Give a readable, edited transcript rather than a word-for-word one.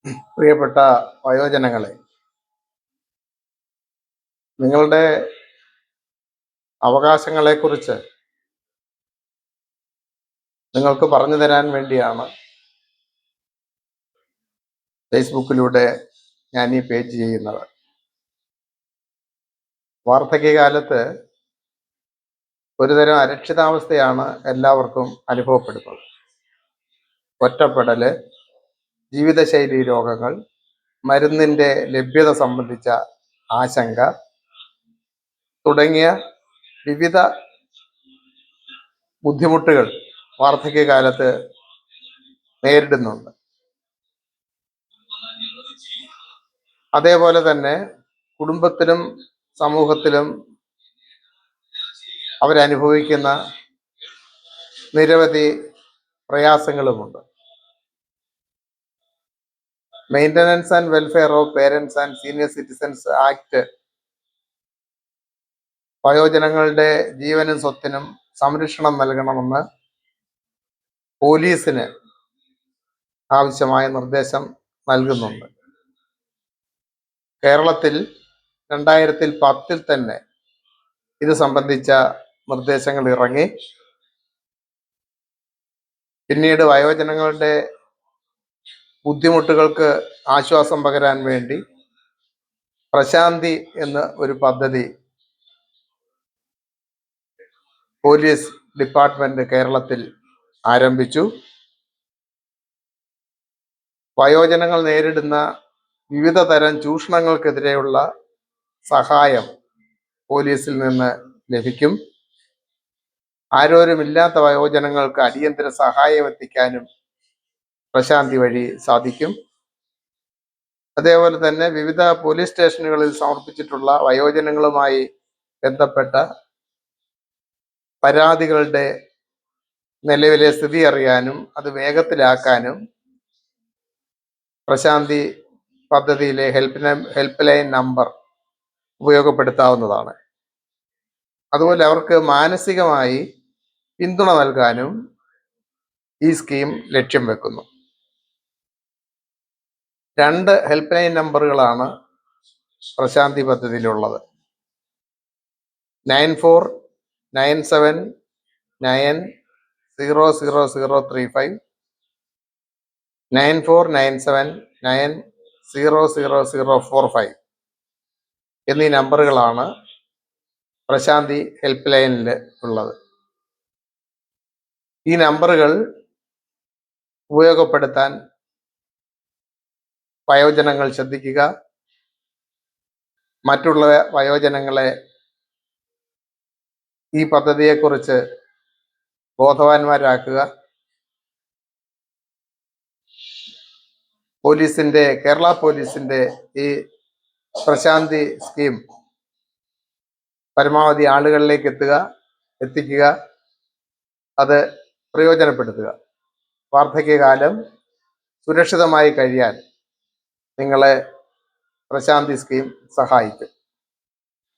പ്രിയപ്പെട്ട വയോജനങ്ങളെ, നിങ്ങളുടെ അവകാശങ്ങളെക്കുറിച്ച് നിങ്ങൾക്ക് പറഞ്ഞു തരാൻ വേണ്ടിയാണ് ഫേസ്ബുക്കിലൂടെ ഞാൻ ഈ പേജ് ചെയ്യുന്നത്. വാർദ്ധക്യകാലത്ത് ഒരുതരം അരക്ഷിതാവസ്ഥയാണ് എല്ലാവർക്കും അനുഭവപ്പെടുന്നത്. ഒറ്റപ്പെടല്, ജീവിതശൈലി രോഗങ്ങൾ, മരുന്നിൻ്റെ ലഭ്യത സംബന്ധിച്ച ആശങ്ക തുടങ്ങിയ വിവിധ ബുദ്ധിമുട്ടുകൾ വാർദ്ധക്യകാലത്ത് നേരിടുന്നുണ്ട്. അതേപോലെ തന്നെ കുടുംബത്തിലും സമൂഹത്തിലും അവരനുഭവിക്കുന്ന നിരവധി പ്രയാസങ്ങളുമുണ്ട്. Maintenance and welfare of parents and senior citizens act വയോജനങ്ങളുടെ ജീവനും സ്വത്തിനും സംരക്ഷണം നൽകണമെന്ന് പോലീസിന് ആവശ്യമായ നിർദ്ദേശം നൽകുന്നുണ്ട്. കേരളത്തിൽ 2010 തന്നെ ഇത് സംബന്ധിച്ച നിർദ്ദേശങ്ങൾ ഇറങ്ങി. പിന്നീട് വയോജനങ്ങളുടെ ബുദ്ധിമുട്ടുകൾക്ക് ആശ്വാസം പകരാൻ വേണ്ടി പ്രശാന്തി എന്ന ഒരു പദ്ധതി പോലീസ് ഡിപ്പാർട്ട്മെന്റ് കേരളത്തിൽ ആരംഭിച്ചു. വയോജനങ്ങൾ നേരിടുന്ന വിവിധ തരം ചൂഷണങ്ങൾക്കെതിരെയുള്ള സഹായം പോലീസിൽ നിന്ന് ലഭിക്കും. ആരോരുമില്ലാത്ത വയോജനങ്ങൾക്ക് അടിയന്തര സഹായം എത്തിക്കാനും പ്രശാന്തി വഴി സാധിക്കും. അതേപോലെ തന്നെ വിവിധ പോലീസ് സ്റ്റേഷനുകളിൽ സമർപ്പിച്ചിട്ടുള്ള വയോജനങ്ങളുമായി ബന്ധപ്പെട്ട പരാതികളുടെ നിലവിലെ സ്ഥിതി അറിയാനും അത് വേഗത്തിലാക്കാനും പ്രശാന്തി പദ്ധതിയിലെ ഹെൽപ്പ് ലൈൻ നമ്പർ ഉപയോഗപ്പെടുത്താവുന്നതാണ്. അതുപോലെ അവർക്ക് മാനസികമായി പിന്തുണ നൽകാനും ഈ സ്കീം ലക്ഷ്യം വെക്കുന്നു. 2 ഹെൽപ്പ് ലൈൻ നമ്പറുകളാണ് പ്രശാന്തി പദ്ധതിയിലുള്ളത്. 9497900035, 9497900045 എന്നീ നമ്പറുകളാണ് പ്രശാന്തി ഹെൽപ്പ് ലൈനിൽ ഉള്ളത്. ഈ നമ്പറുകൾ ഉപയോഗപ്പെടുത്താൻ വയോജനങ്ങൾ ശ്രദ്ധിക്കുക. മറ്റുള്ള വയോജനങ്ങളെ ഈ പദ്ധതിയെക്കുറിച്ച് ബോധവാന്മാരാക്കുക. കേരള പോലീസിന്റെ ഈ പ്രശാന്തി സ്കീം പരമാവധി ആളുകളിലേക്ക് എത്തിക്കുക, അത് പ്രയോജനപ്പെടുത്തുക. വാർദ്ധക്യകാലം സുരക്ഷിതമായി കഴിയാൻ നിങ്ങളെ പ്രശാന്തി സ്കീം സഹായിക്കും.